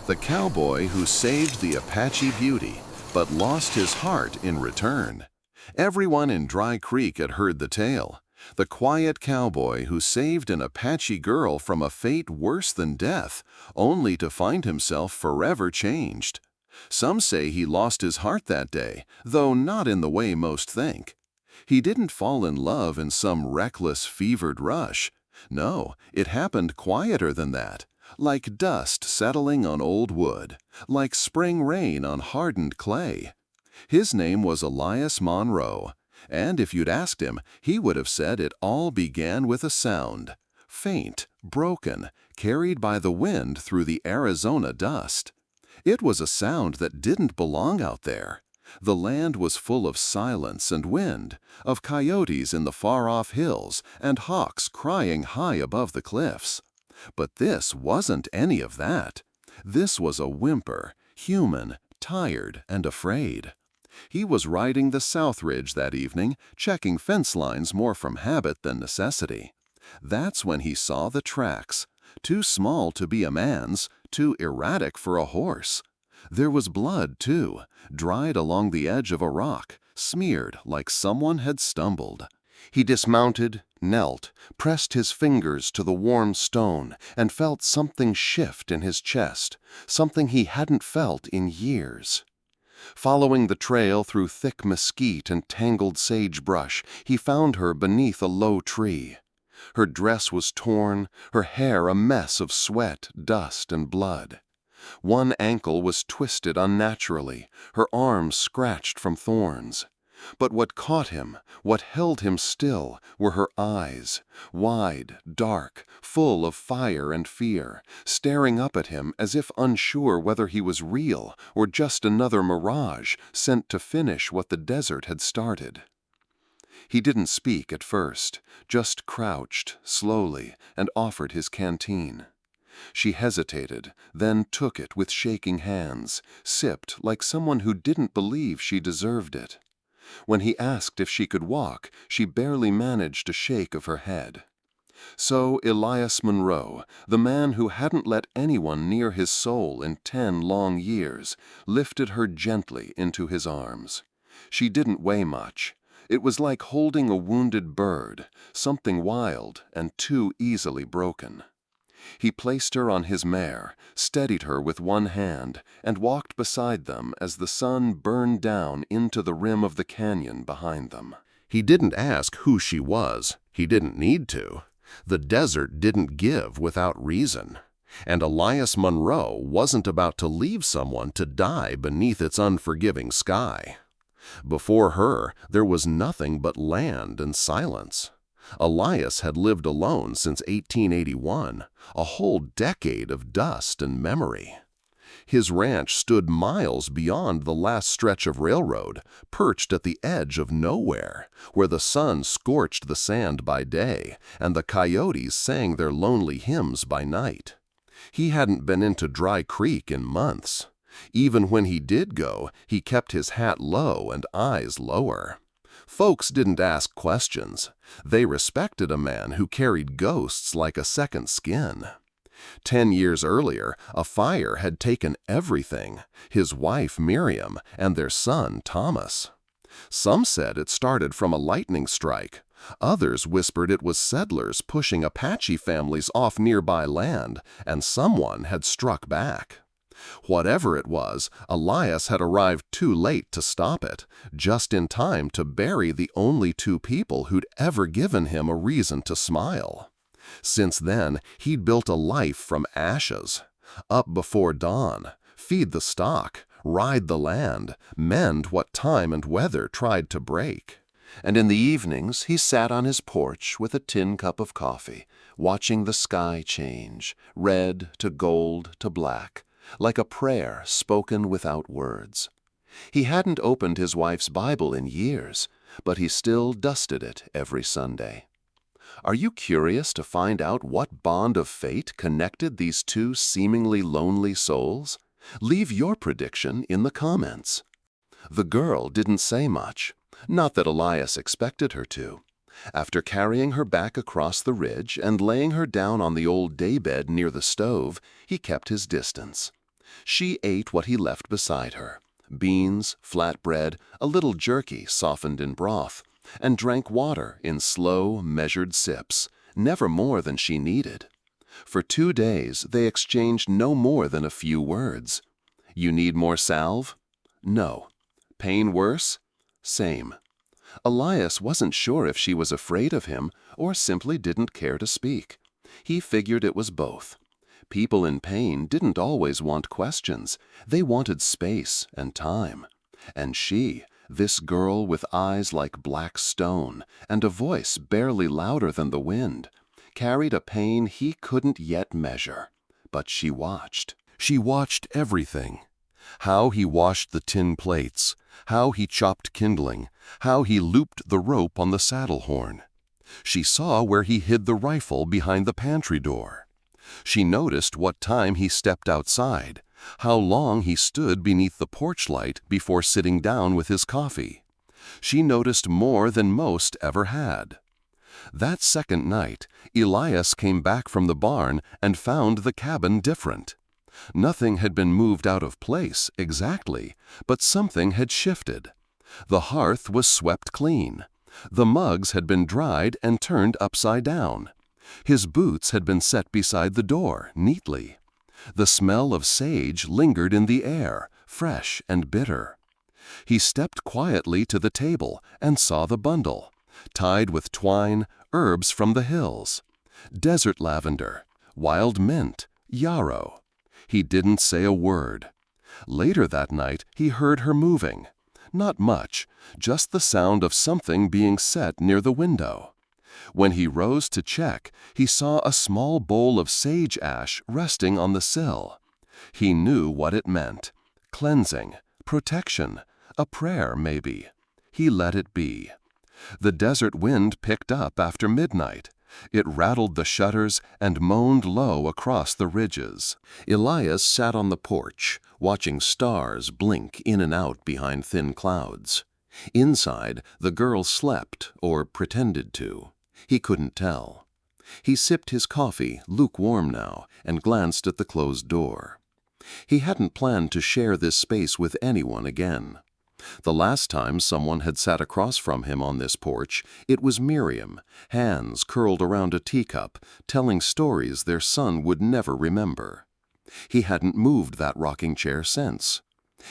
The cowboy who saved the Apache beauty, but lost his heart in return. Everyone in Dry Creek had heard the tale. The quiet cowboy who saved an Apache girl from a fate worse than death, only to find himself forever changed. Some say he lost his heart that day, though not in the way most think. He didn't fall in love in some reckless, fevered rush. No, it happened quieter than that. Like dust settling on old wood, like spring rain on hardened clay. His name was Elias Monroe, and if you'd asked him, he would have said it all began with a sound, faint, broken, carried by the wind through the Arizona dust. It was a sound that didn't belong out there. The land was full of silence and wind, of coyotes in the far-off hills and hawks crying high above the cliffs. But this wasn't any of that. This was a whimper, human, tired, and afraid. He was riding the South Ridge that evening, checking fence lines more from habit than necessity. That's when he saw the tracks, too small to be a man's, too erratic for a horse. There was blood, too, dried along the edge of a rock, smeared like someone had stumbled. He dismounted, knelt, pressed his fingers to the warm stone, and felt something shift in his chest, something he hadn't felt in years. Following the trail through thick mesquite and tangled sagebrush, he found her beneath a low tree. Her dress was torn, her hair a mess of sweat, dust, and blood. One ankle was twisted unnaturally, her arms scratched from thorns. But what caught him, what held him still, were her eyes, wide, dark, full of fire and fear, staring up at him as if unsure whether he was real or just another mirage sent to finish what the desert had started. He didn't speak at first, just crouched, slowly, and offered his canteen. She hesitated, then took it with shaking hands, sipped like someone who didn't believe she deserved it. When he asked if she could walk, she barely managed a shake of her head. So Elias Monroe, the man who hadn't let anyone near his soul in 10 long years, lifted her gently into his arms. She didn't weigh much. It was like holding a wounded bird, something wild and too easily broken. He placed her on his mare, steadied her with one hand, and walked beside them as the sun burned down into the rim of the canyon behind them. He didn't ask who she was. He didn't need to. The desert didn't give without reason. And Elias Monroe wasn't about to leave someone to die beneath its unforgiving sky. Before her, there was nothing but land and silence. Elias had lived alone since 1881, a whole decade of dust and memory. His ranch stood miles beyond the last stretch of railroad, perched at the edge of nowhere, where the sun scorched the sand by day and the coyotes sang their lonely hymns by night. He hadn't been into Dry Creek in months. Even when he did go, he kept his hat low and eyes lower. Folks didn't ask questions. They respected a man who carried ghosts like a second skin. 10 years earlier, a fire had taken everything, his wife Miriam and their son Thomas. Some said it started from a lightning strike. Others whispered it was settlers pushing Apache families off nearby land, and someone had struck back. Whatever it was, Elias had arrived too late to stop it, just in time to bury the only 2 people who'd ever given him a reason to smile. Since then, he'd built a life from ashes. Up before dawn, feed the stock, ride the land, mend what time and weather tried to break. And in the evenings, he sat on his porch with a tin cup of coffee, watching the sky change, red to gold to black, like a prayer spoken without words. He hadn't opened his wife's Bible in years, but he still dusted it every Sunday. Are you curious to find out what bond of fate connected these 2 seemingly lonely souls? Leave your prediction in the comments. The girl didn't say much, not that Elias expected her to. After carrying her back across the ridge and laying her down on the old daybed near the stove, he kept his distance. She ate what he left beside her, beans, flatbread, a little jerky softened in broth, and drank water in slow, measured sips, never more than she needed. For 2 days they exchanged no more than a few words. You need more salve? No. Pain worse? Same. Elias wasn't sure if she was afraid of him or simply didn't care to speak. He figured it was both. People in pain didn't always want questions. They wanted space and time. And she, this girl with eyes like black stone and a voice barely louder than the wind, carried a pain he couldn't yet measure. But she watched. She watched everything. How he washed the tin plates, how he chopped kindling, how he looped the rope on the saddle horn. She saw where he hid the rifle behind the pantry door. She noticed what time he stepped outside, how long he stood beneath the porch light before sitting down with his coffee. She noticed more than most ever had. That second night, Elias came back from the barn and found the cabin different. Nothing had been moved out of place, exactly, but something had shifted. The hearth was swept clean. The mugs had been dried and turned upside down. His boots had been set beside the door, neatly. The smell of sage lingered in the air, fresh and bitter. He stepped quietly to the table and saw the bundle, tied with twine, herbs from the hills. Desert lavender, wild mint, yarrow. He didn't say a word. Later that night, he heard her moving. Not much, just the sound of something being set near the window. When he rose to check, he saw a small bowl of sage ash resting on the sill. He knew what it meant. Cleansing, protection, a prayer maybe. He let it be. The desert wind picked up after midnight. It rattled the shutters and moaned low across the ridges. Elias sat on the porch, watching stars blink in and out behind thin clouds. Inside, the girl slept, or pretended to. He couldn't tell. He sipped his coffee, lukewarm now, and glanced at the closed door. He hadn't planned to share this space with anyone again. The last time someone had sat across from him on this porch, it was Miriam, hands curled around a teacup, telling stories their son would never remember. He hadn't moved that rocking chair since.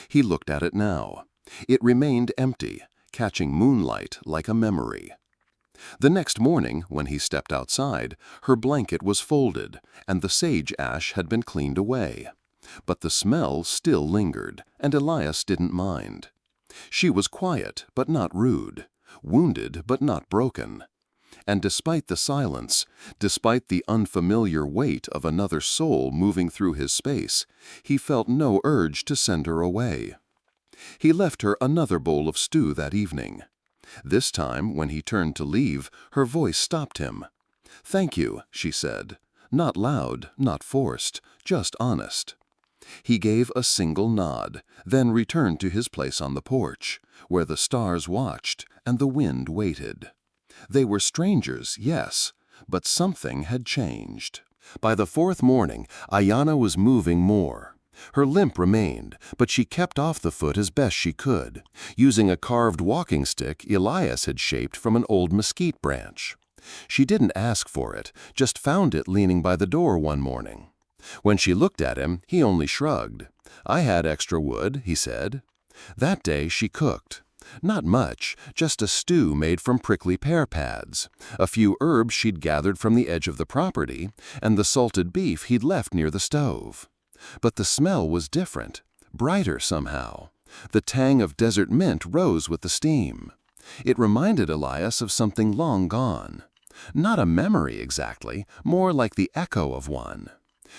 He looked at it now. It remained empty, catching moonlight like a memory. The next morning, when he stepped outside, her blanket was folded, and the sage ash had been cleaned away. But the smell still lingered, and Elias didn't mind. She was quiet, but not rude, wounded, but not broken. And despite the silence, despite the unfamiliar weight of another soul moving through his space, he felt no urge to send her away. He left her another bowl of stew that evening. This time, when he turned to leave, her voice stopped him. "Thank you," she said. Not loud, not forced, just honest. He gave a single nod, then returned to his place on the porch, where the stars watched and the wind waited. They were strangers, yes, but something had changed. By the fourth morning, Aiyana was moving more. Her limp remained, but she kept off the foot as best she could, using a carved walking stick Elias had shaped from an old mesquite branch. She didn't ask for it, just found it leaning by the door one morning. When she looked at him, he only shrugged. "I had extra wood," he said. That day she cooked. Not much, just a stew made from prickly pear pads, a few herbs she'd gathered from the edge of the property, and the salted beef he'd left near the stove. But the smell was different, brighter somehow. The tang of desert mint rose with the steam. It reminded Elias of something long gone. Not a memory exactly, more like the echo of one.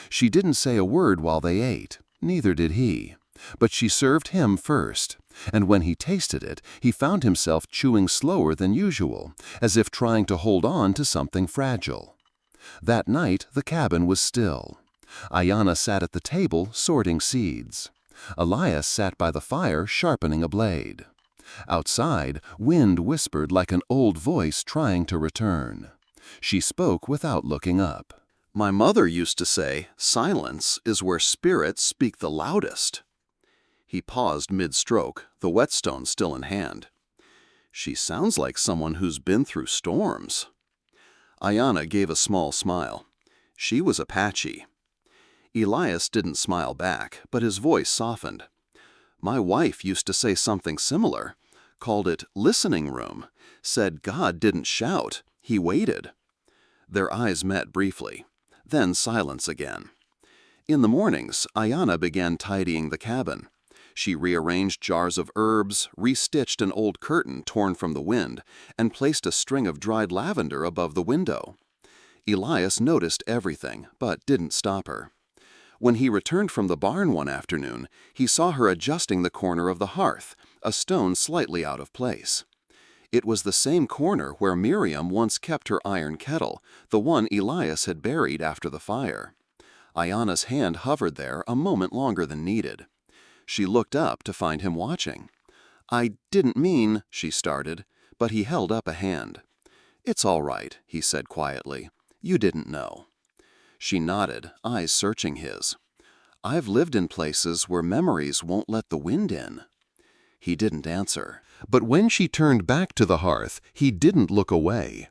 She didn't say a word while they ate, neither did he. But she served him first, and when he tasted it, he found himself chewing slower than usual, as if trying to hold on to something fragile. That night, the cabin was still. Aiyana sat at the table, sorting seeds. Elias sat by the fire, sharpening a blade. Outside, wind whispered like an old voice trying to return. She spoke without looking up. My mother used to say, silence is where spirits speak the loudest. He paused mid-stroke, the whetstone still in hand. She sounds like someone who's been through storms. Aiyana gave a small smile. She was Apache. Elias didn't smile back, but his voice softened. My wife used to say something similar, called it listening room, said God didn't shout, he waited. Their eyes met briefly, then silence again. In the mornings, Aiyana began tidying the cabin. She rearranged jars of herbs, restitched an old curtain torn from the wind, and placed a string of dried lavender above the window. Elias noticed everything, but didn't stop her. When he returned from the barn one afternoon, he saw her adjusting the corner of the hearth, a stone slightly out of place. It was the same corner where Miriam once kept her iron kettle, the one Elias had buried after the fire. Aiyana's hand hovered there a moment longer than needed. She looked up to find him watching. I didn't mean, she started, but he held up a hand. It's all right, he said quietly. You didn't know. She nodded, eyes searching his. I've lived in places where memories won't let the wind in. He didn't answer. But when she turned back to the hearth, he didn't look away.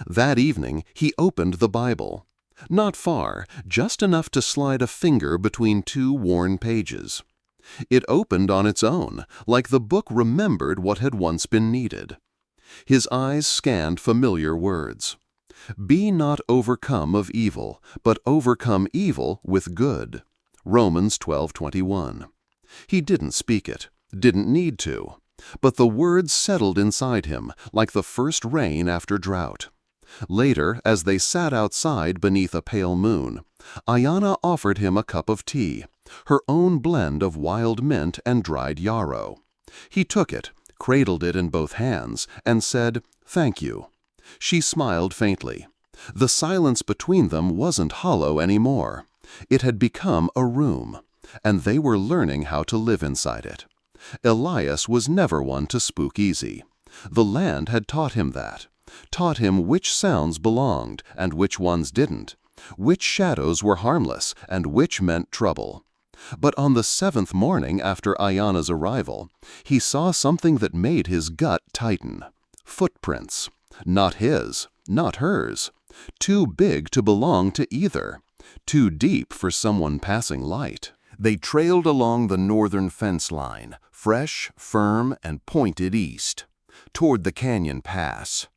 That evening, he opened the Bible. Not far, just enough to slide a finger between two worn pages. It opened on its own, like the book remembered what had once been needed. His eyes scanned familiar words. Be not overcome of evil, but overcome evil with good. Romans 12:21. He didn't speak it, didn't need to, but the words settled inside him like the first rain after drought. Later, as they sat outside beneath a pale moon, Aiyana offered him a cup of tea, her own blend of wild mint and dried yarrow. He took it, cradled it in both hands, and said, "Thank you." She smiled faintly. The silence between them wasn't hollow anymore. It had become a room, and they were learning how to live inside it. Elias was never one to spook easy. The land had taught him that, taught him which sounds belonged and which ones didn't, which shadows were harmless and which meant trouble. But on the 7th morning after Aiyana's arrival, he saw something that made his gut tighten. Footprints. Not his, not hers. Too big to belong to either. Too deep for someone passing light. They trailed along the northern fence line, fresh, firm, and pointed east, toward the canyon pass.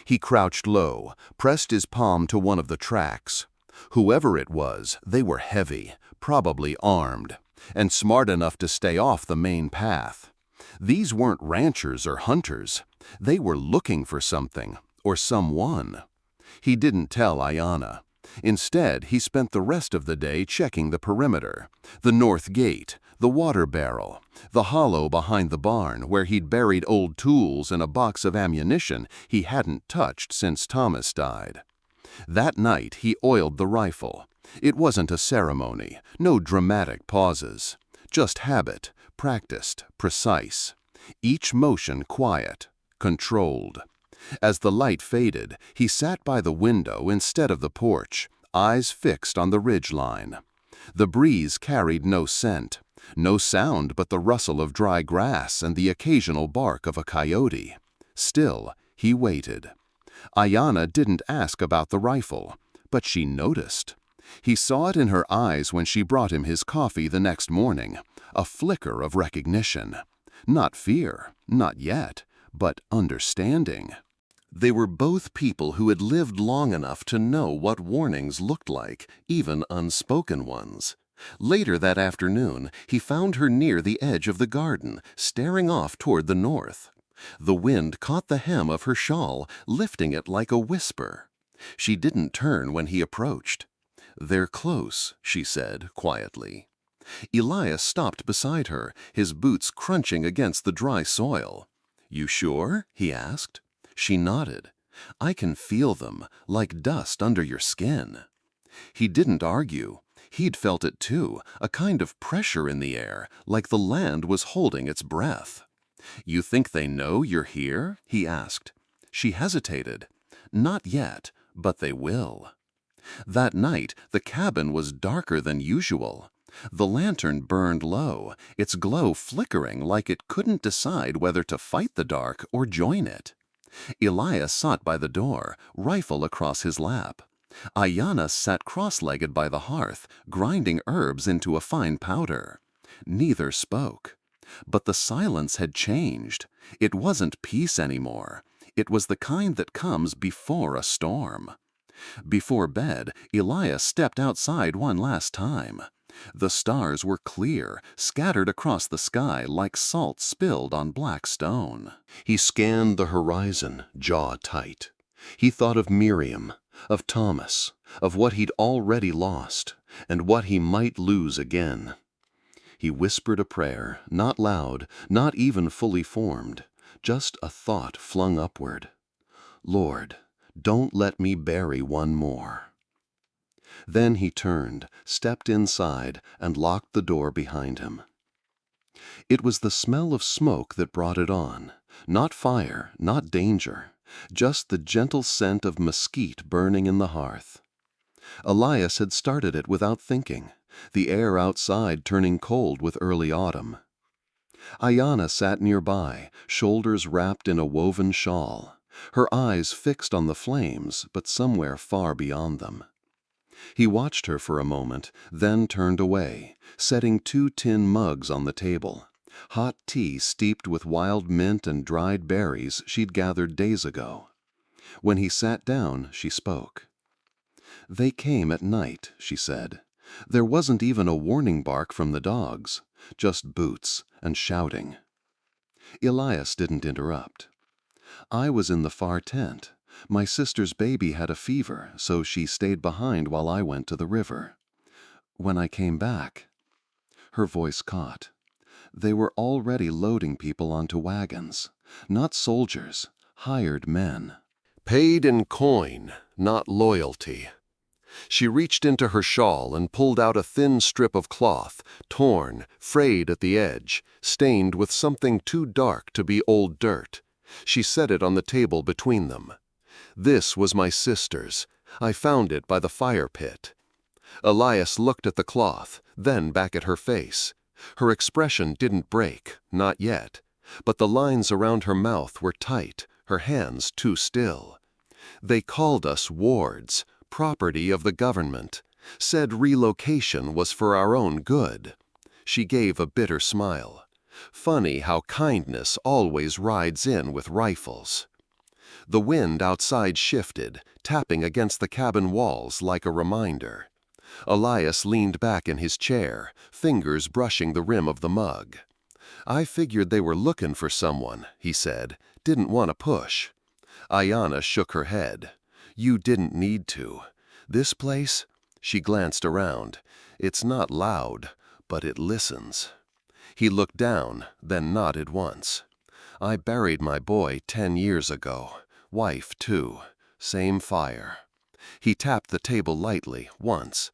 He crouched low, pressed his palm to one of the tracks. Whoever it was, they were heavy, probably armed, and smart enough to stay off the main path. These weren't ranchers or hunters. They were looking for something, or someone. He didn't tell Aiyana. Instead, he spent the rest of the day checking the perimeter, the north gate, the water barrel, the hollow behind the barn where he'd buried old tools and a box of ammunition he hadn't touched since Thomas died. That night, he oiled the rifle. It wasn't a ceremony, no dramatic pauses. Just habit, practiced, precise. Each motion quiet, controlled. As the light faded, he sat by the window instead of the porch, eyes fixed on the ridge line. The breeze carried no scent, no sound but the rustle of dry grass and the occasional bark of a coyote. Still, he waited. Aiyana didn't ask about the rifle, but she noticed. He saw it in her eyes when she brought him his coffee the next morning, a flicker of recognition. Not fear, not yet, but understanding. They were both people who had lived long enough to know what warnings looked like, even unspoken ones. Later that afternoon, he found her near the edge of the garden, staring off toward the north. The wind caught the hem of her shawl, lifting it like a whisper. She didn't turn when he approached. "They're close," she said quietly. Elias stopped beside her, his boots crunching against the dry soil. "You sure?" he asked. She nodded. "I can feel them, like dust under your skin." He didn't argue. He'd felt it too, a kind of pressure in the air, like the land was holding its breath. "You think they know you're here?" he asked. She hesitated. "Not yet, but they will." That night, the cabin was darker than usual. The lantern burned low, its glow flickering like it couldn't decide whether to fight the dark or join it. Elias sat by the door, rifle across his lap. Aiyana sat cross-legged by the hearth, grinding herbs into a fine powder. Neither spoke. But the silence had changed. It wasn't peace anymore. It was the kind that comes before a storm. Before bed, Elias stepped outside one last time. The stars were clear, scattered across the sky like salt spilled on black stone. He scanned the horizon, jaw tight. He thought of Miriam, of Thomas, of what he'd already lost, and what he might lose again. He whispered a prayer, not loud, not even fully formed, just a thought flung upward. Lord, don't let me bury one more. Then he turned, stepped inside, and locked the door behind him. It was the smell of smoke that brought it on. Not fire, not danger, just the gentle scent of mesquite burning in the hearth. Elias had started it without thinking, the air outside turning cold with early autumn. Aiyana sat nearby, shoulders wrapped in a woven shawl, her eyes fixed on the flames, but somewhere far beyond them. He watched her for a moment, then turned away, setting 2 tin mugs on the table. Hot tea steeped with wild mint and dried berries she'd gathered days ago. When he sat down, she spoke. They came at night, she said. There wasn't even a warning bark from the dogs, just boots and shouting. Elias didn't interrupt. I was in the far tent. My sister's baby had a fever, so she stayed behind while I went to the river. When I came back, her voice caught. They were already loading people onto wagons. Not soldiers, hired men. Paid in coin, not loyalty. She reached into her shawl and pulled out a thin strip of cloth, torn, frayed at the edge, stained with something too dark to be old dirt. She set it on the table between them. This was my sister's. I found it by the fire pit. Elias looked at the cloth, then back at her face. Her expression didn't break, not yet, but the lines around her mouth were tight, her hands too still. They called us wards, property of the government, said relocation was for our own good. She gave a bitter smile. Funny how kindness always rides in with rifles. The wind outside shifted, tapping against the cabin walls like a reminder. Elias leaned back in his chair, fingers brushing the rim of the mug. I figured they were looking for someone, he said, didn't want to push. Aiyana shook her head. You didn't need to. This place? She glanced around. It's not loud, but it listens. He looked down, then nodded once. I buried my boy 10 years ago. Wife, too. Same fire. He tapped the table lightly, once.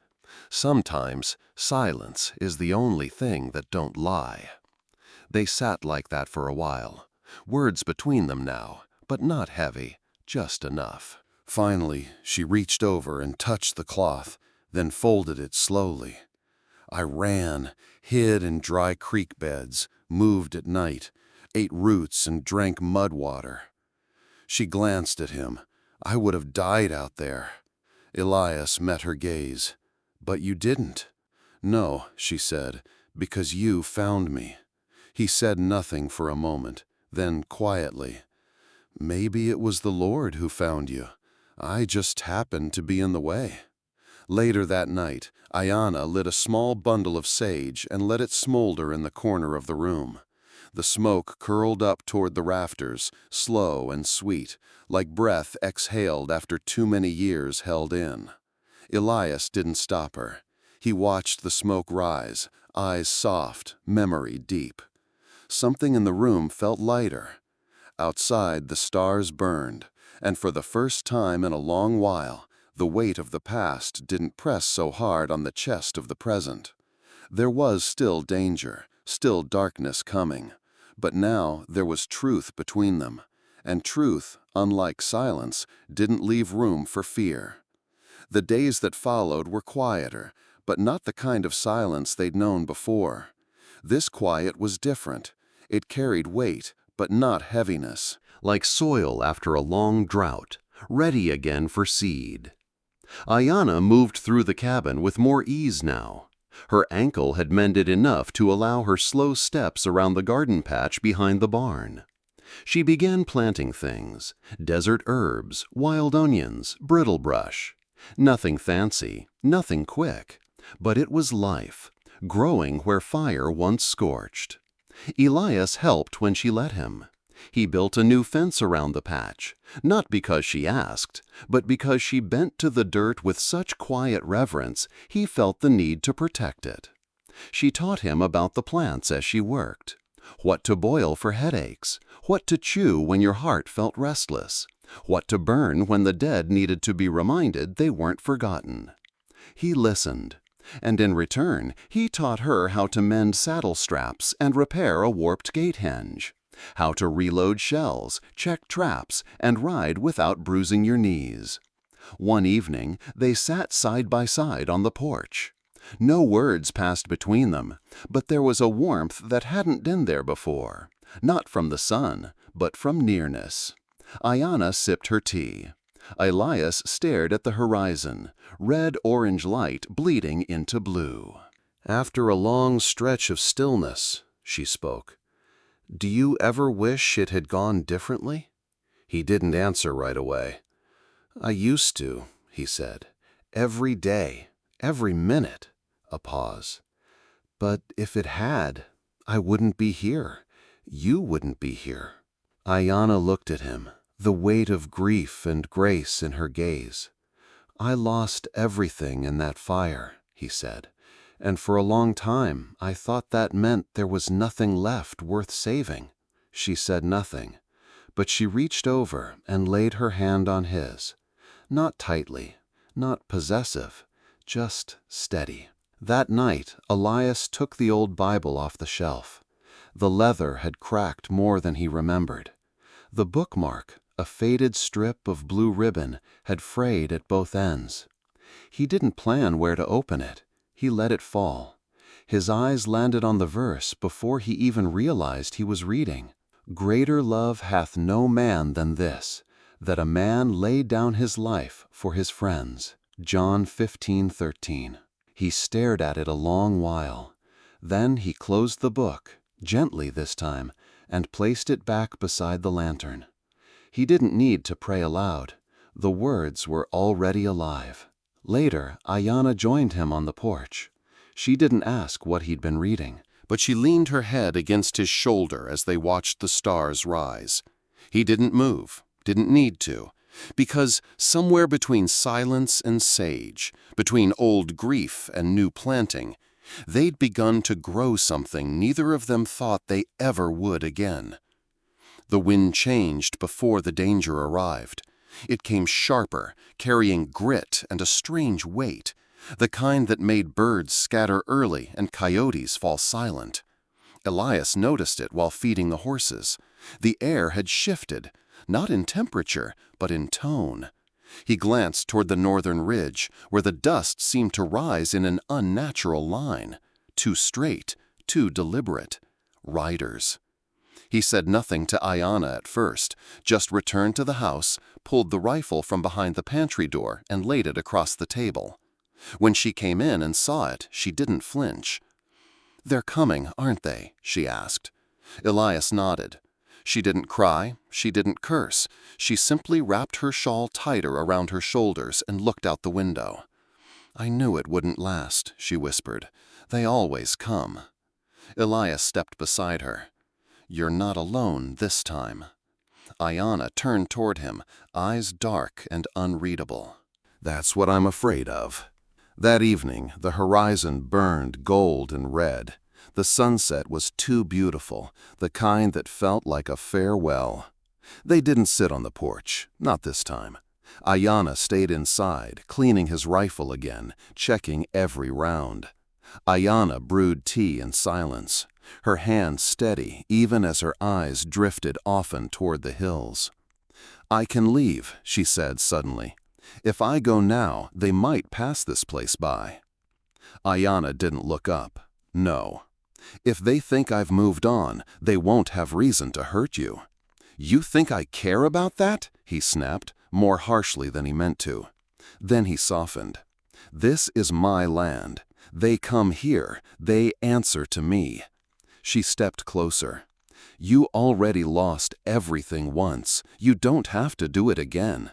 Sometimes silence is the only thing that don't lie. They sat like that for a while. Words between them now, but not heavy, just enough. Finally, she reached over and touched the cloth, then folded it slowly. I ran, hid in dry creek beds, moved at night, ate roots and drank mud water. She glanced at him. I would have died out there. Elias met her gaze. But you didn't. No, she said, because you found me. He said nothing for a moment, then quietly, maybe it was the Lord who found you. I just happened to be in the way. Later that night, Aiyana lit a small bundle of sage and let it smolder in the corner of the room. The smoke curled up toward the rafters, slow and sweet, like breath exhaled after too many years held in. Elias didn't stop her. He watched the smoke rise, eyes soft, memory deep. Something in the room felt lighter. Outside, the stars burned, and for the first time in a long while, the weight of the past didn't press so hard on the chest of the present. There was still danger, still darkness coming, but now there was truth between them, and truth, unlike silence, didn't leave room for fear. The days that followed were quieter, but not the kind of silence they'd known before. This quiet was different. It carried weight, but not heaviness. Like soil after a long drought, ready again for seed. Aiyana moved through the cabin with more ease now. Her ankle had mended enough to allow her slow steps around the garden patch behind the barn. She began planting things: desert herbs, wild onions, brittle brush. Nothing fancy, nothing quick, but it was life, growing where fire once scorched. Elias helped when she let him. He built a new fence around the patch, not because she asked, but because she bent to the dirt with such quiet reverence he felt the need to protect it. She taught him about the plants as she worked. What to boil for headaches, what to chew when your heart felt restless, what to burn when the dead needed to be reminded they weren't forgotten. He listened, and in return he taught her how to mend saddle straps and repair a warped gate hinge, how to reload shells, check traps, and ride without bruising your knees. One evening they sat side by side on the porch. No words passed between them, but there was a warmth that hadn't been there before, not from the sun, but from nearness. Aiyana sipped her tea. Elias stared at the horizon, red-orange light bleeding into blue. "After a long stretch of stillness," she spoke, "do you ever wish it had gone differently?" He didn't answer right away. "I used to," he said. "Every day, every minute." A pause. "But if it had, I wouldn't be here. You wouldn't be here." Aiyana looked at him, the weight of grief and grace in her gaze. "I lost everything in that fire," he said, "and for a long time I thought that meant there was nothing left worth saving." She said nothing, but she reached over and laid her hand on his. Not tightly, not possessive, just steady. That night, Elias took the old Bible off the shelf. The leather had cracked more than he remembered. The bookmark, a faded strip of blue ribbon, had frayed at both ends. He didn't plan where to open it. He let it fall. His eyes landed on the verse before he even realized he was reading. "Greater love hath no man than this, that a man lay down his life for his friends." John 15:13. He stared at it a long while. Then he closed the book, gently this time, and placed it back beside the lantern. He didn't need to pray aloud. The words were already alive. Later, Aiyana joined him on the porch. She didn't ask what he'd been reading, but she leaned her head against his shoulder as they watched the stars rise. He didn't move, didn't need to, because somewhere between silence and sage, between old grief and new planting, they'd begun to grow something neither of them thought they ever would again. The wind changed before the danger arrived. It came sharper, carrying grit and a strange weight, the kind that made birds scatter early and coyotes fall silent. Elias noticed it while feeding the horses. The air had shifted, not in temperature, but in tone. He glanced toward the northern ridge, where the dust seemed to rise in an unnatural line, too straight, too deliberate. Riders. He said nothing to Aiyana at first, just returned to the house, pulled the rifle from behind the pantry door, and laid it across the table. When she came in and saw it, she didn't flinch. "They're coming, aren't they?" she asked. Elias nodded. She didn't cry, she didn't curse. She simply wrapped her shawl tighter around her shoulders and looked out the window. "I knew it wouldn't last," she whispered. "They always come." Elias stepped beside her. "You're not alone this time." Aiyana turned toward him, eyes dark and unreadable. "That's what I'm afraid of." That evening, the horizon burned gold and red. The sunset was too beautiful, the kind that felt like a farewell. They didn't sit on the porch, not this time. Aiyana stayed inside, cleaning his rifle again, checking every round. Aiyana brewed tea in silence, her hand steady even as her eyes drifted often toward the hills. "I can leave," she said suddenly. If I go now, they might pass this place by." Aiyana didn't look up. "No. If they think I've moved on, they won't have reason to hurt you." "You think I care about that?" he snapped, more harshly than he meant to. Then he softened. "This is my land. They come here. They answer to me." She stepped closer. "You already lost everything once. You don't have to do it again."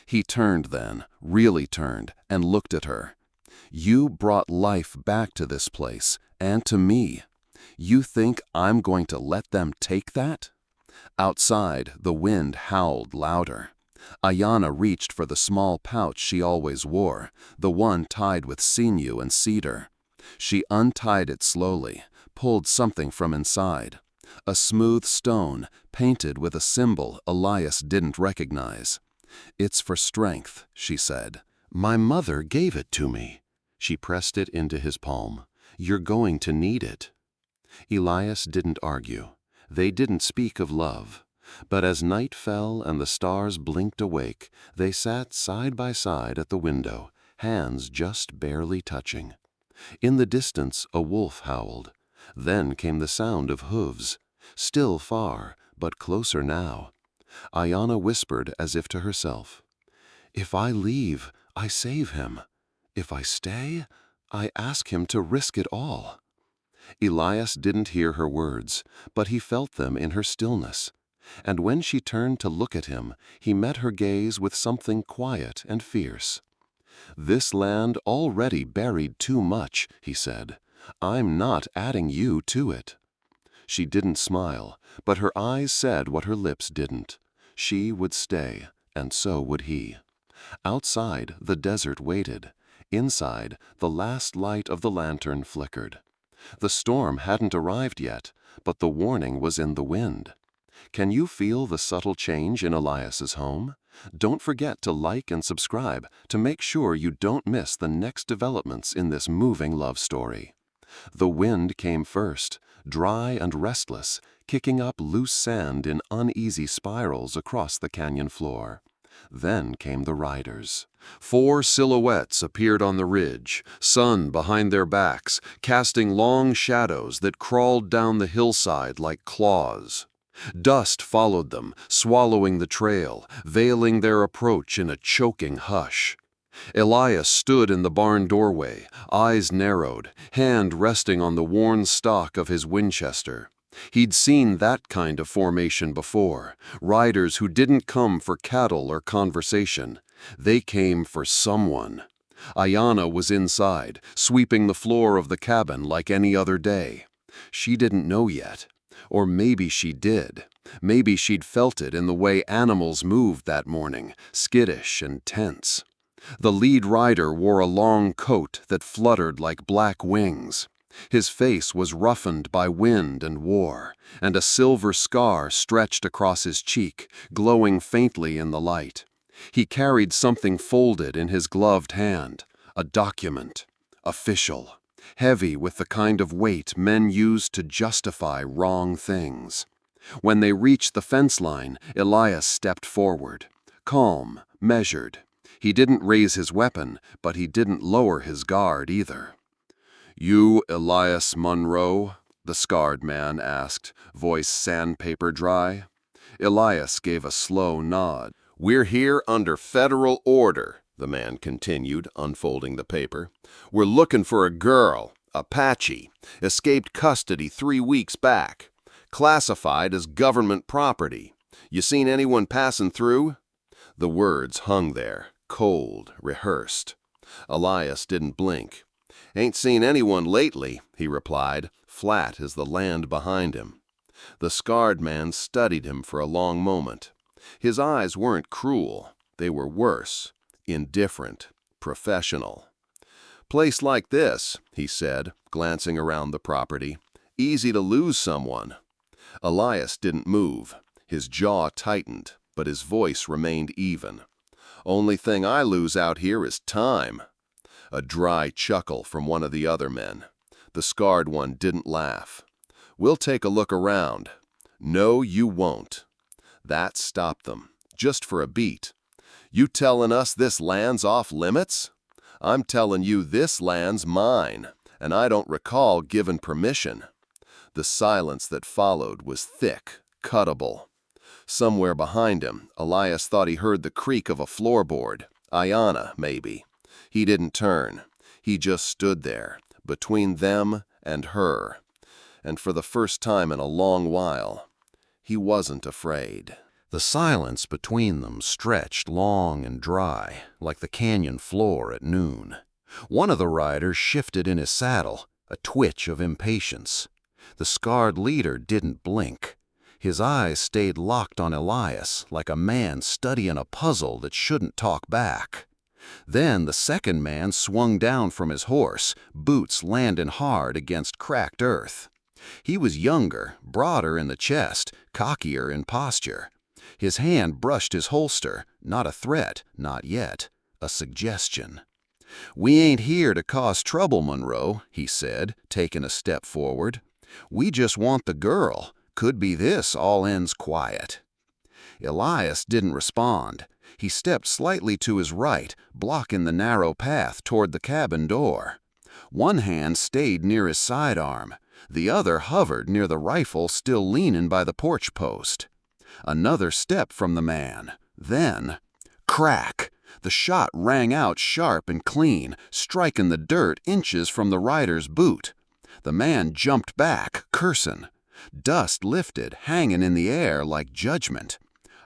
He turned then, really turned, and looked at her. "You brought life back to this place, and to me. You think I'm going to let them take that?" Outside, the wind howled louder. Aiyana reached for the small pouch she always wore, the one tied with sinew and cedar. She untied it slowly, pulled something from inside. A smooth stone, painted with a symbol Elias didn't recognize. "It's for strength," she said. "My mother gave it to me." She pressed it into his palm. "You're going to need it." Elias didn't argue. They didn't speak of love. But as night fell and the stars blinked awake, they sat side by side at the window, hands just barely touching. In the distance, a wolf howled. Then came the sound of hooves, still far, but closer now. Aiyana whispered as if to herself, "If I leave, I save him. If I stay, I ask him to risk it all." Elias didn't hear her words, but he felt them in her stillness. And when she turned to look at him, he met her gaze with something quiet and fierce. "This land already buried too much," he said. "I'm not adding you to it." She didn't smile, but her eyes said what her lips didn't. She would stay, and so would he. Outside, the desert waited. Inside, the last light of the lantern flickered. The storm hadn't arrived yet, but the warning was in the wind. Can you feel the subtle change in Elias's home? Don't forget to like and subscribe to make sure you don't miss the next developments in this moving love story. The wind came first, dry and restless, kicking up loose sand in uneasy spirals across the canyon floor. Then came the riders. 4 silhouettes appeared on the ridge, sun behind their backs, casting long shadows that crawled down the hillside like claws. Dust followed them, swallowing the trail, veiling their approach in a choking hush. Elias stood in the barn doorway, eyes narrowed, hand resting on the worn stock of his Winchester. He'd seen that kind of formation before, riders who didn't come for cattle or conversation. They came for someone. Aiyana was inside, sweeping the floor of the cabin like any other day. She didn't know yet. Or maybe she did. Maybe she'd felt it in the way animals moved that morning, skittish and tense. The lead rider wore a long coat that fluttered like black wings. His face was roughened by wind and war, and a silver scar stretched across his cheek, glowing faintly in the light. He carried something folded in his gloved hand, a document, official, heavy with the kind of weight men use to justify wrong things. When they reached the fence line, Elias stepped forward, calm, measured. He didn't raise his weapon, but he didn't lower his guard either. "You Elias Monroe?" the scarred man asked, voice sandpaper dry. Elias gave a slow nod. "We're here under federal order," the man continued, unfolding the paper. "We're looking for a girl, Apache, escaped custody 3 weeks back. Classified as government property. You seen anyone passing through?" The words hung there, cold, rehearsed. Elias didn't blink. "Ain't seen anyone lately," he replied, flat as the land behind him. The scarred man studied him for a long moment. His eyes weren't cruel. They were worse, indifferent, professional. "Place like this," he said, glancing around the property. "Easy to lose someone." Elias didn't move. His jaw tightened, but his voice remained even. "Only thing I lose out here is time." A dry chuckle from one of the other men. The scarred one didn't laugh. "We'll take a look around." "No, you won't." That stopped them, just for a beat. You telling us this land's off limits? I'm telling you this land's mine, and I don't recall giving permission. The silence that followed was thick, cuttable. Somewhere behind him, Elias thought he heard the creak of a floorboard. Aiyana, maybe. He didn't turn. He just stood there, between them and her. And for the first time in a long while, he wasn't afraid. The silence between them stretched long and dry, like the canyon floor at noon. One of the riders shifted in his saddle, a twitch of impatience. The scarred leader didn't blink. His eyes stayed locked on Elias, like a man studying a puzzle that shouldn't talk back. Then the second man swung down from his horse, boots landing hard against cracked earth. He was younger, broader in the chest, cockier in posture. His hand brushed his holster, not a threat, not yet, a suggestion. "We ain't here to cause trouble, Monroe," he said, taking a step forward. "We just want the girl. Could be this all ends quiet." Elias didn't respond. He stepped slightly to his right, blocking the narrow path toward the cabin door. One hand stayed near his sidearm. The other hovered near the rifle still leaning by the porch post. Another step from the man. Then, crack! The shot rang out sharp and clean, striking the dirt inches from the rider's boot. The man jumped back, cursing. Dust lifted, hanging in the air like judgment.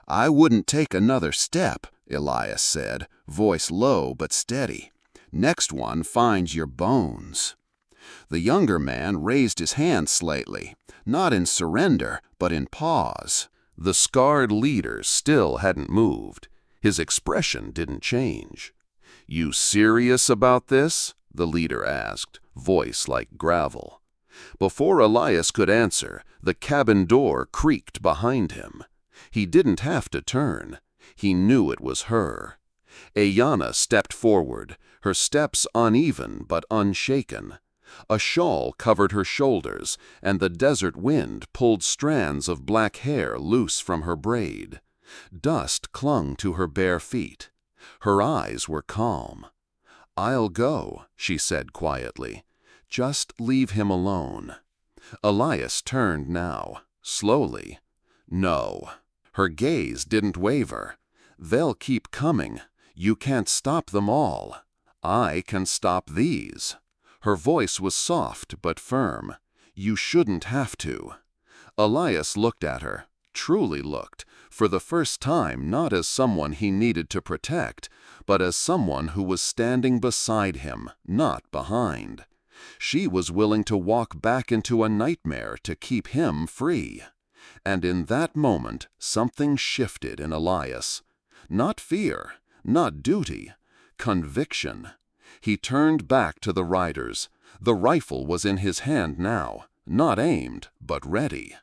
"I wouldn't take another step," Elias said, voice low but steady. "Next one finds your bones." The younger man raised his hand slightly, not in surrender, but in pause. The scarred leader still hadn't moved. His expression didn't change. "You serious about this?" the leader asked, voice like gravel. Before Elias could answer, the cabin door creaked behind him. He didn't have to turn. He knew it was her. Aiyana stepped forward, her steps uneven but unshaken. A shawl covered her shoulders, and the desert wind pulled strands of black hair loose from her braid. Dust clung to her bare feet. Her eyes were calm. "I'll go," she said quietly. "Just leave him alone." Elias turned now, slowly. "No." Her gaze didn't waver. "They'll keep coming. You can't stop them all. I can stop these." Her voice was soft but firm. "You shouldn't have to." Elias looked at her, truly looked, for the first time not as someone he needed to protect, but as someone who was standing beside him, not behind. She was willing to walk back into a nightmare to keep him free. And in that moment, something shifted in Elias. Not fear, not duty, conviction. He turned back to the riders. The rifle was in his hand now, not aimed, but ready.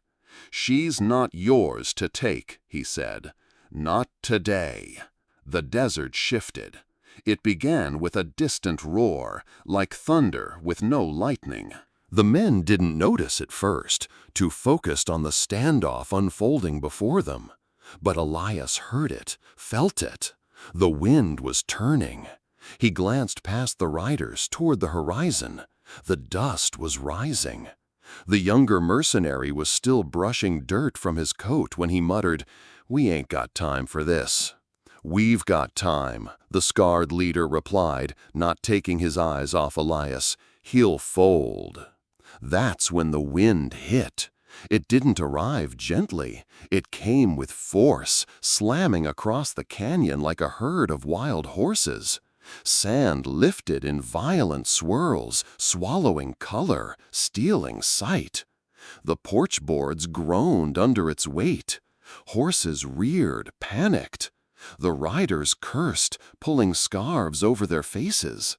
"She's not yours to take," he said. "Not today." The desert shifted. It began with a distant roar, like thunder with no lightning. The men didn't notice at first, too focused on the standoff unfolding before them. But Elias heard it, felt it. The wind was turning. He glanced past the riders toward the horizon. The dust was rising. The younger mercenary was still brushing dirt from his coat when he muttered, "We ain't got time for this." "We've got time," the scarred leader replied, not taking his eyes off Elias. "He'll fold." That's when the wind hit. It didn't arrive gently. It came with force, slamming across the canyon like a herd of wild horses. Sand lifted in violent swirls, swallowing color, stealing sight. The porch boards groaned under its weight. Horses reared, panicked. The riders cursed, pulling scarves over their faces.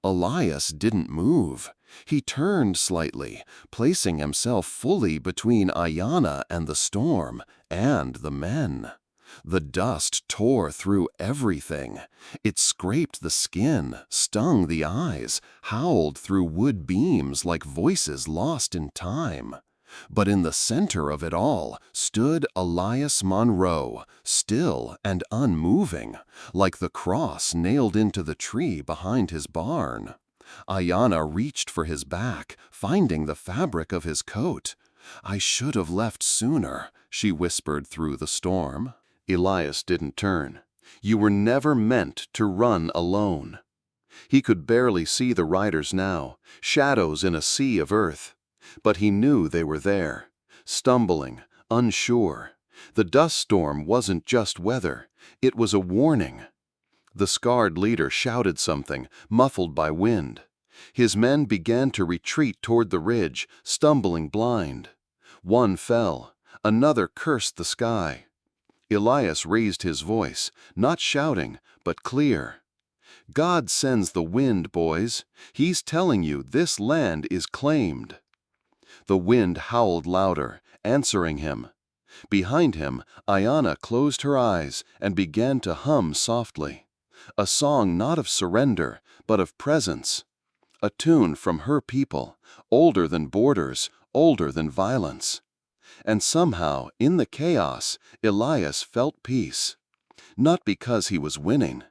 Elias didn't move. He turned slightly, placing himself fully between Aiyana and the storm, and the men. The dust tore through everything. It scraped the skin, stung the eyes, howled through wood beams like voices lost in time. But in the center of it all stood Elias Monroe, still and unmoving, like the cross nailed into the tree behind his barn. Aiyana reached for his back, finding the fabric of his coat. "I should have left sooner," she whispered through the storm. Elias didn't turn. "You were never meant to run alone." He could barely see the riders now, shadows in a sea of earth. But he knew they were there, stumbling, unsure. The dust storm wasn't just weather, it was a warning. The scarred leader shouted something, muffled by wind. His men began to retreat toward the ridge, stumbling blind. One fell, another cursed the sky. Elias raised his voice, not shouting, but clear. "God sends the wind, boys. He's telling you this land is claimed." The wind howled louder, answering him. Behind him, Aiyana closed her eyes and began to hum softly. A song not of surrender, but of presence. A tune from her people, older than borders, older than violence. And somehow, in the chaos, Elias felt peace. Not because he was winning,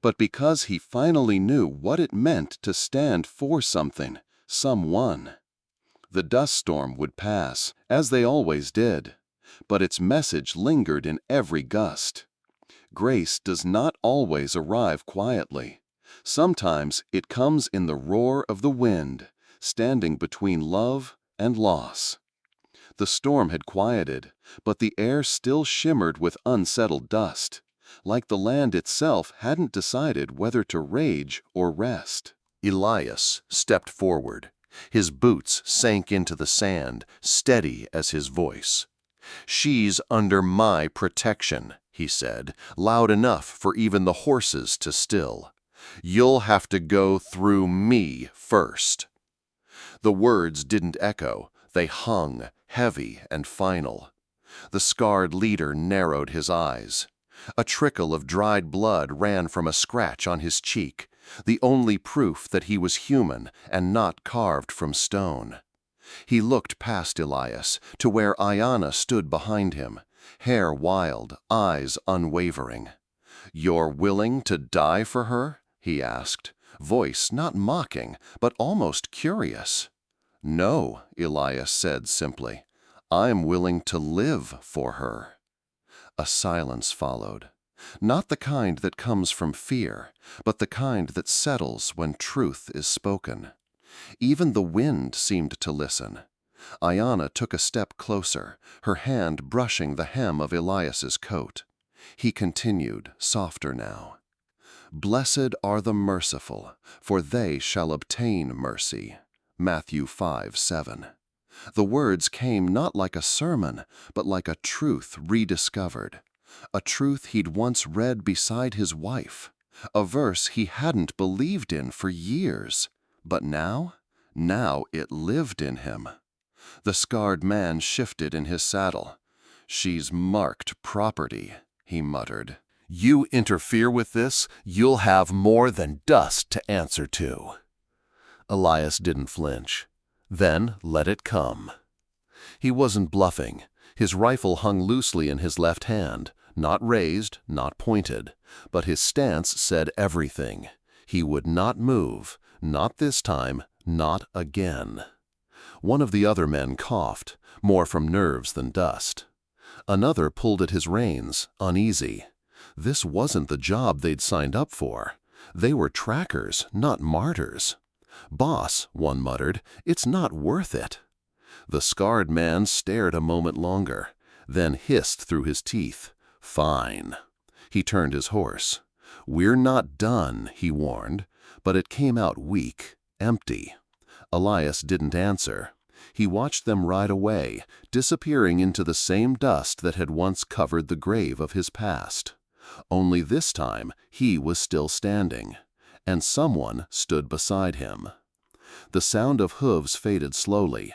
but because he finally knew what it meant to stand for something, someone. The dust storm would pass, as they always did, but its message lingered in every gust. Grace does not always arrive quietly. Sometimes it comes in the roar of the wind, standing between love and loss. The storm had quieted, but the air still shimmered with unsettled dust, like the land itself hadn't decided whether to rage or rest. Elias stepped forward. His boots sank into the sand, steady as his voice. "She's under my protection," he said, loud enough for even the horses to still. "You'll have to go through me first." The words didn't echo. They hung, heavy and final. The scarred leader narrowed his eyes. A trickle of dried blood ran from a scratch on his cheek, the only proof that he was human and not carved from stone. He looked past Elias to where Aiyana stood behind him, hair wild, eyes unwavering. "You're willing to die for her?" he asked, voice not mocking, but almost curious. "No," Elias said simply. "I'm willing to live for her." A silence followed. Not the kind that comes from fear, but the kind that settles when truth is spoken. Even the wind seemed to listen. Aiyana took a step closer, her hand brushing the hem of Elias's coat. He continued, softer now. "Blessed are the merciful, for they shall obtain mercy." Matthew 5:7. The words came not like a sermon, but like a truth rediscovered. A truth he'd once read beside his wife. A verse he hadn't believed in for years. But now it lived in him. The scarred man shifted in his saddle. "She's marked property," he muttered. "You interfere with this, you'll have more than dust to answer to." Elias didn't flinch. Then let it come. He wasn't bluffing. His rifle hung loosely in his left hand, not raised, not pointed, but his stance said everything. He would not move, not this time, not again. One of the other men coughed, more from nerves than dust. Another pulled at his reins, uneasy. This wasn't the job they'd signed up for. They were trackers, not martyrs. "Boss," one muttered, "it's not worth it." The scarred man stared a moment longer, then hissed through his teeth, "Fine." He turned his horse. "We're not done," he warned, but it came out weak, empty. Elias didn't answer. He watched them ride away, disappearing into the same dust that had once covered the grave of his past. Only this time he was still standing, and someone stood beside him. The sound of hooves faded slowly,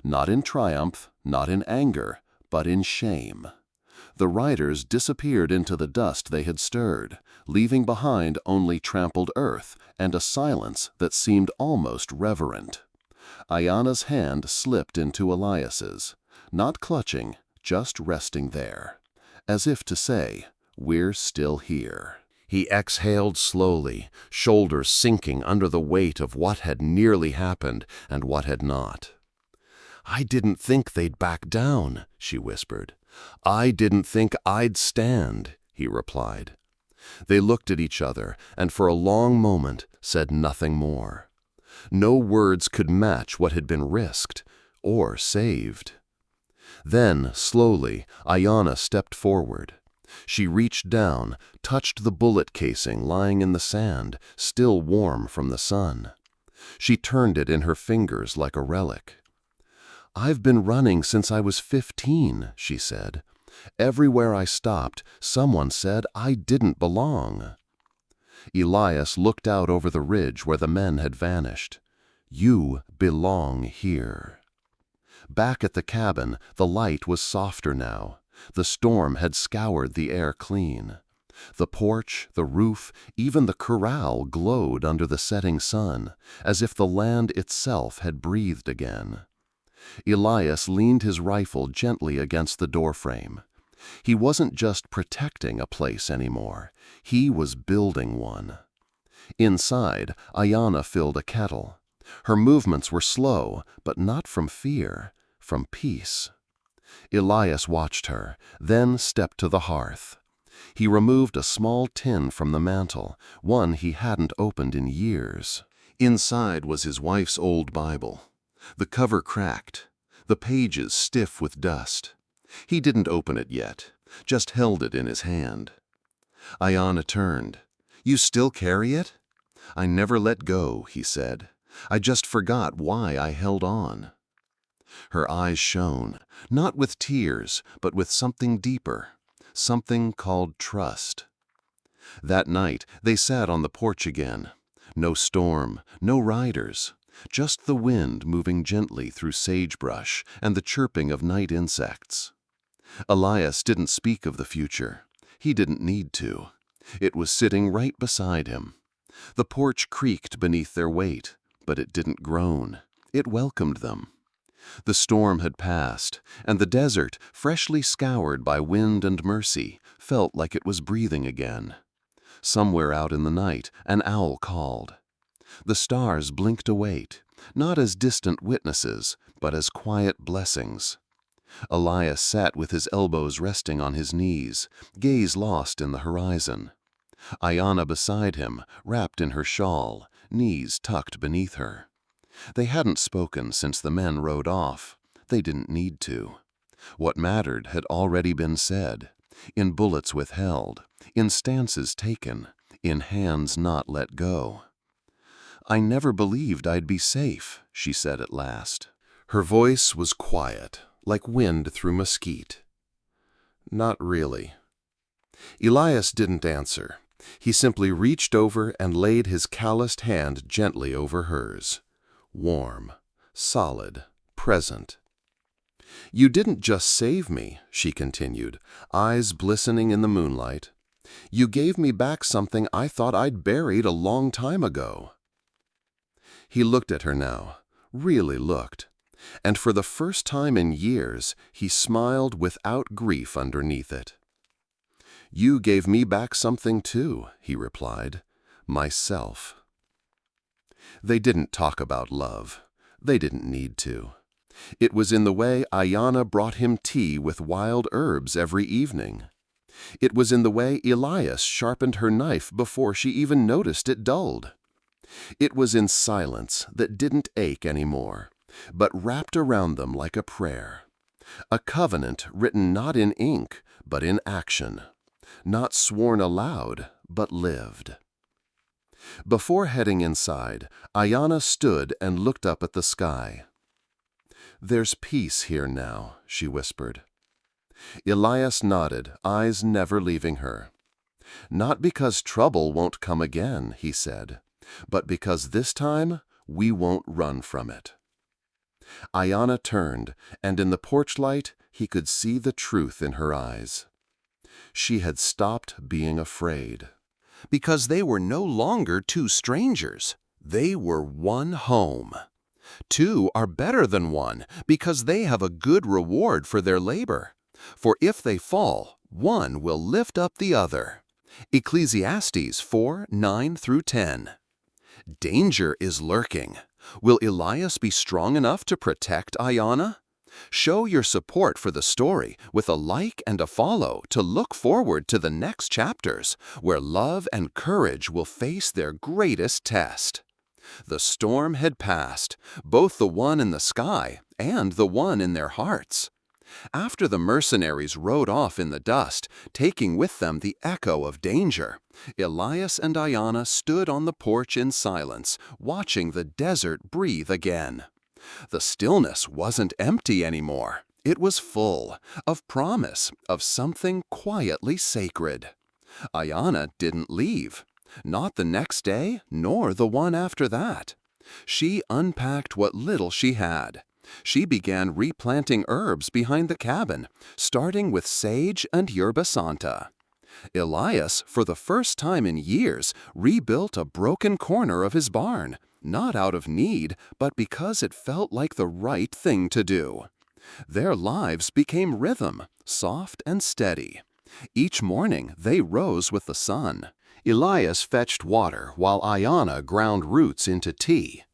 not in triumph, not in anger, but in shame. The riders disappeared into the dust they had stirred, leaving behind only trampled earth and a silence that seemed almost reverent. Aiyana's hand slipped into Elias's, not clutching, just resting there, as if to say, "We're still here." He exhaled slowly, shoulders sinking under the weight of what had nearly happened and what had not. "I didn't think they'd back down," she whispered. "I didn't think I'd stand," he replied. They looked at each other and for a long moment said nothing more. No words could match what had been risked or saved. Then, slowly, Aiyana stepped forward. She reached down, touched the bullet casing lying in the sand, still warm from the sun. She turned it in her fingers like a relic. "I've been running since I was 15, she said. "Everywhere I stopped, someone said I didn't belong." Elias looked out over the ridge where the men had vanished. "You belong here." Back at the cabin, the light was softer now. The storm had scoured the air clean. The porch, the roof, even the corral glowed under the setting sun, as if the land itself had breathed again. Elias leaned his rifle gently against the doorframe. He wasn't just protecting a place anymore. He was building one. Inside, Aiyana filled a kettle. Her movements were slow, but not from fear, from peace. Elias watched her, then stepped to the hearth. He removed a small tin from the mantel, one he hadn't opened in years. Inside was his wife's old Bible. The cover cracked, the pages stiff with dust. He didn't open it yet, just held it in his hand. Aiyana turned. "You still carry it?" "I never let go," he said. "I just forgot why I held on." Her eyes shone, not with tears, but with something deeper, something called trust. That night they sat on the porch again. No storm, no riders, just the wind moving gently through sagebrush and the chirping of night insects. Elias didn't speak of the future. He didn't need to. It was sitting right beside him. The porch creaked beneath their weight, but it didn't groan. It welcomed them. The storm had passed, and the desert, freshly scoured by wind and mercy, felt like it was breathing again. Somewhere out in the night, an owl called. The stars blinked await, not as distant witnesses, but as quiet blessings. Elias sat with his elbows resting on his knees, gaze lost in the horizon. Aiyana beside him, wrapped in her shawl, knees tucked beneath her. They hadn't spoken since the men rode off. They didn't need to. What mattered had already been said, in bullets withheld, in stances taken, in hands not let go. "I never believed I'd be safe," she said at last. Her voice was quiet, like wind through mesquite. "Not really." Elias didn't answer. He simply reached over and laid his calloused hand gently over hers. Warm, solid, present. "You didn't just save me," she continued, eyes glistening in the moonlight. "You gave me back something I thought I'd buried a long time ago." He looked at her now, really looked, and for the first time in years he smiled without grief underneath it. "You gave me back something too," he replied, "myself." They didn't talk about love. They didn't need to. It was in the way Aiyana brought him tea with wild herbs every evening. It was in the way Elias sharpened her knife before she even noticed it dulled. It was in silence that didn't ache anymore, but wrapped around them like a prayer. A covenant written not in ink, but in action. Not sworn aloud, but lived. Before heading inside, Aiyana stood and looked up at the sky. "There's peace here now," she whispered. Elias nodded, eyes never leaving her. "Not because trouble won't come again," he said, "but because this time we won't run from it." Aiyana turned, and in the porch light he could see the truth in her eyes. She had stopped being afraid. Because they were no longer two strangers. They were one home. Two are better than one because they have a good reward for their labor. For if they fall, one will lift up the other. Ecclesiastes 4:9-10. Danger is lurking. Will Elias be strong enough to protect Aiyana? Show your support for the story with a like and a follow to look forward to the next chapters, where love and courage will face their greatest test. The storm had passed, both the one in the sky and the one in their hearts. After the mercenaries rode off in the dust, taking with them the echo of danger, Elias and Aiyana stood on the porch in silence, watching the desert breathe again. The stillness wasn't empty anymore. It was full of promise, of something quietly sacred. Aiyana didn't leave. Not the next day, nor the one after that. She unpacked what little she had. She began replanting herbs behind the cabin, starting with sage and yerba santa. Elias, for the first time in years, rebuilt a broken corner of his barn, not out of need, but because it felt like the right thing to do. Their lives became rhythm, soft and steady. Each morning they rose with the sun. Elias fetched water while Aiyana ground roots into tea.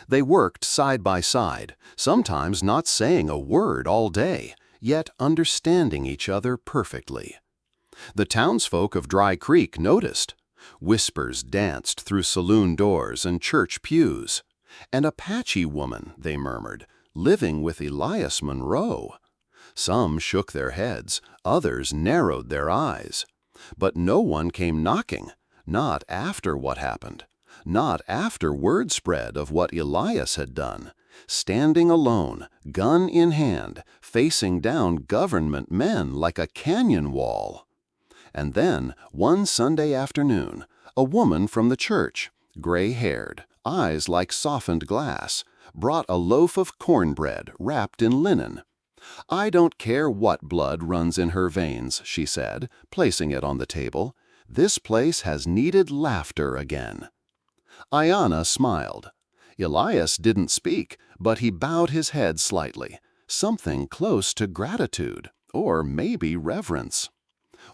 They worked side by side, sometimes not saying a word all day, yet understanding each other perfectly. The townsfolk of Dry Creek noticed. Whispers danced through saloon doors and church pews. An Apache woman, they murmured, living with Elias Monroe. Some shook their heads, others narrowed their eyes. But no one came knocking, not after what happened, not after word spread of what Elias had done, standing alone, gun in hand, facing down government men like a canyon wall. And then, one Sunday afternoon, a woman from the church, gray-haired, eyes like softened glass, brought a loaf of cornbread wrapped in linen. "I don't care what blood runs in her veins," she said, placing it on the table. "This place has needed laughter again." Aiyana smiled. Elias didn't speak, but he bowed his head slightly, something close to gratitude, or maybe reverence.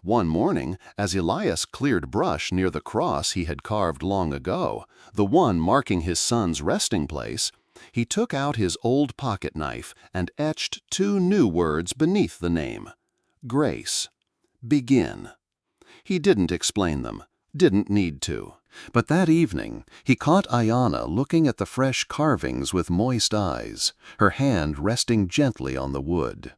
One morning, as Elias cleared brush near the cross he had carved long ago, the one marking his son's resting place, he took out his old pocket knife and etched two new words beneath the name: Grace. Begin. He didn't explain them, didn't need to. But that evening, he caught Aiyana looking at the fresh carvings with moist eyes, her hand resting gently on the wood.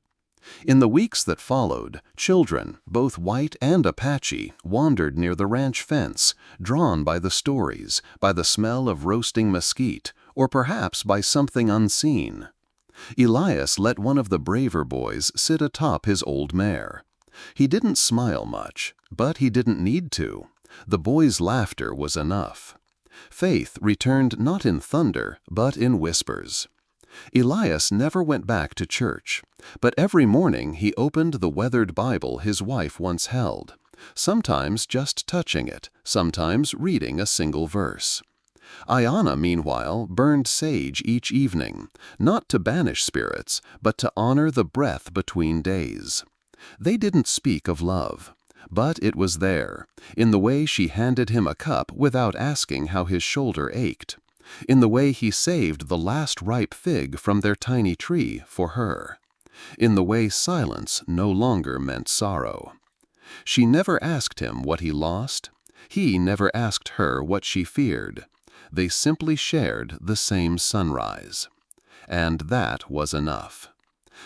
In the weeks that followed, children, both white and Apache, wandered near the ranch fence, drawn by the stories, by the smell of roasting mesquite, or perhaps by something unseen. Elias let one of the braver boys sit atop his old mare. He didn't smile much, but he didn't need to. The boy's laughter was enough. Faith returned not in thunder, but in whispers. Elias never went back to church, but every morning he opened the weathered Bible his wife once held, sometimes just touching it, sometimes reading a single verse. Aiyana, meanwhile, burned sage each evening, not to banish spirits, but to honor the breath between days. They didn't speak of love, but it was there, in the way she handed him a cup without asking how his shoulder ached, in the way he saved the last ripe fig from their tiny tree for her, in the way silence no longer meant sorrow. She never asked him what he lost. He never asked her what she feared. They simply shared the same sunrise. And that was enough.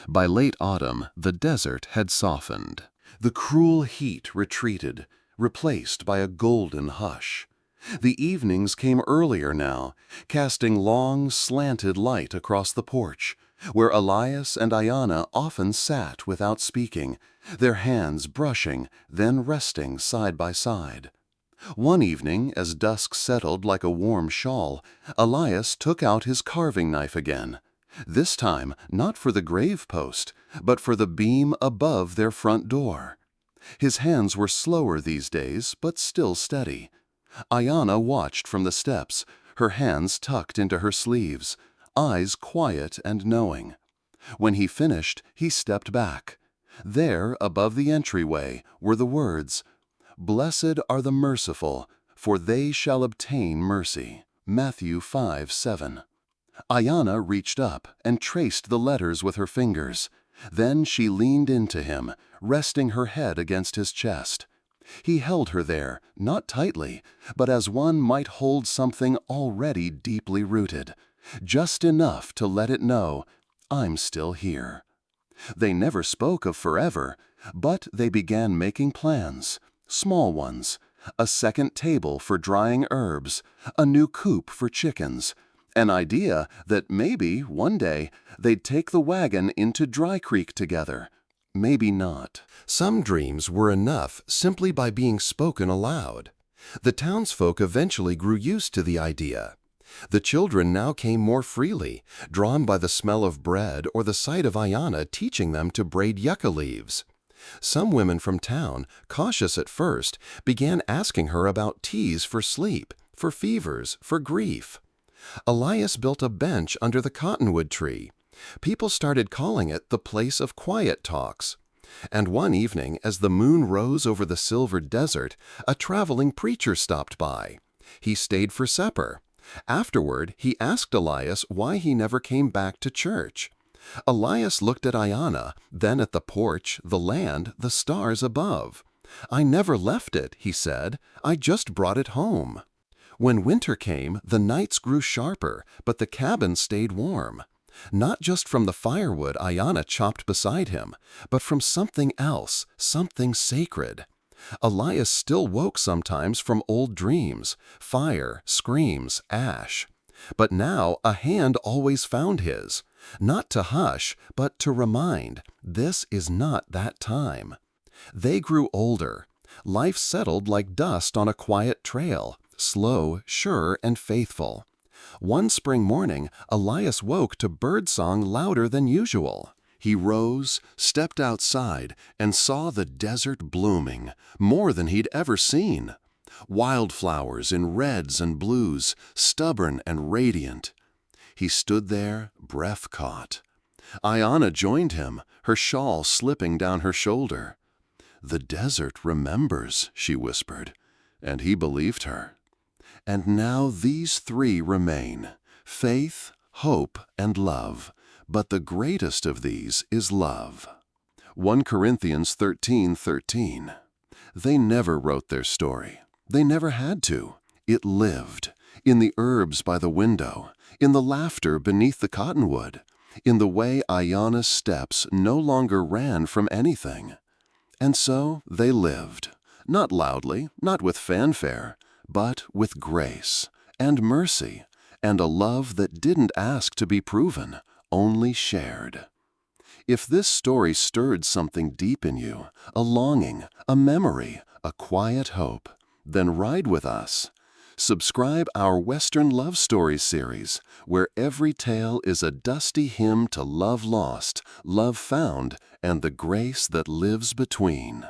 By late autumn, the desert had softened. The cruel heat retreated, replaced by a golden hush. The evenings came earlier now, casting long, slanted light across the porch, where Elias and Aiyana often sat without speaking, their hands brushing, then resting side by side. One evening, as dusk settled like a warm shawl, Elias took out his carving knife again, this time not for the grave post, but for the beam above their front door. His hands were slower these days, but still steady. Aiyana watched from the steps, her hands tucked into her sleeves, eyes quiet and knowing. When he finished, he stepped back. There, above the entryway, were the words, "Blessed are the merciful, for they shall obtain mercy." Matthew 5:7. Aiyana reached up and traced the letters with her fingers. Then she leaned into him, resting her head against his chest. He held her there, not tightly, but as one might hold something already deeply rooted, just enough to let it know, "I'm still here." They never spoke of forever, but they began making plans, small ones, a second table for drying herbs, a new coop for chickens, an idea that maybe, one day, they'd take the wagon into Dry Creek together. Maybe not. Some dreams were enough simply by being spoken aloud. The townsfolk eventually grew used to the idea. The children now came more freely, drawn by the smell of bread or the sight of Aiyana teaching them to braid yucca leaves. Some women from town, cautious at first, began asking her about teas for sleep, for fevers, for grief. Elias built a bench under the cottonwood tree. People started calling it the place of quiet talks. And one evening, as the moon rose over the silver desert, a traveling preacher stopped by. He stayed for supper. Afterward, he asked Elias why he never came back to church. Elias looked at Aiyana, then at the porch, the land, the stars above. "I never left it," he said. "I just brought it home." When winter came, the nights grew sharper, but the cabin stayed warm. Not just from the firewood Aiyana chopped beside him, but from something else, something sacred. Elias still woke sometimes from old dreams, fire, screams, ash. But now a hand always found his, not to hush, but to remind, this is not that time. They grew older. Life settled like dust on a quiet trail, slow, sure, and faithful. One spring morning, Elias woke to birdsong louder than usual. He rose, stepped outside, and saw the desert blooming, more than he'd ever seen. Wildflowers in reds and blues, stubborn and radiant. He stood there, breath caught. Aiyana joined him, her shawl slipping down her shoulder. "The desert remembers," she whispered, and he believed her. And now these three remain, faith, hope, and love. But the greatest of these is love. 1 Corinthians 13:13. They never wrote their story. They never had to. It lived, in the herbs by the window, in the laughter beneath the cottonwood, in the way Aiyana's steps no longer ran from anything. And so they lived, not loudly, not with fanfare, but with grace and mercy and a love that didn't ask to be proven, only shared. If this story stirred something deep in you, a longing, a memory, a quiet hope, then ride with us. Subscribe our Western Love Stories series, where every tale is a dusty hymn to love lost, love found, and the grace that lives between.